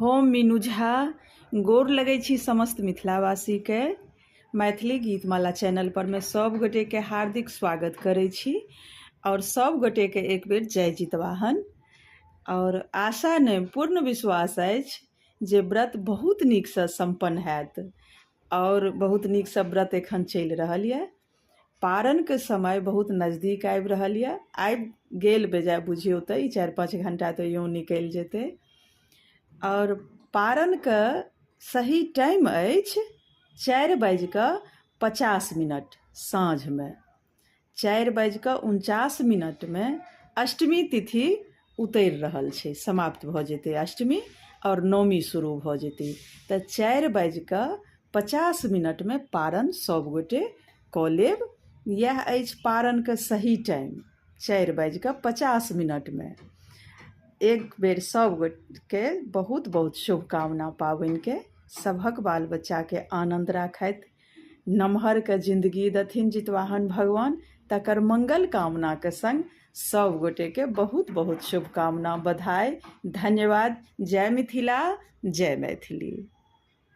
हम मीनू झा गोर लगै छी समस्त मिथिलावासी के मैथिली गीतमाला चैनल पर में सब गोटे के हार्दिक स्वागत करै छी और सब गोटे के एक बेर जय जितवाहन। और आशा नहीं पूर्ण विश्वास अछि जे व्रत बहुत नीक से संपन्न हैत और बहुत नीक से व्रत एखन चलि रहल यऽ। पारण के समय बहुत नजदीक आबि रहल यऽ, आबि गेल बेजाय बुझियौ तऽ 4-5 घंटा तो यूं निकलि जेतै। और पारण के सही टाइम अछि 4:50 साँझ में। 4:49 में अष्टमी तिथि उतरि रहल छै, समाप्त भऽ जेतै अष्टमी और नवमी शुरू भऽ जेतै। तऽ 4:50 में पारण सब गोटे कऽ लेब। यह अछि पारण के सही टाइम 4:50 में। एक बेर सब गोटे बहुत बहुत शुभकामना पाबनि के। सभक बाल बच्चा के आनंद राखैत नमहर के जिंदगी दथिन जितवाहन भगवान, तकर मंगल कामना के संग सब गोटे के बहुत बहुत शुभकामना, बधाई, धन्यवाद। जय मिथिला, जय मैथिली।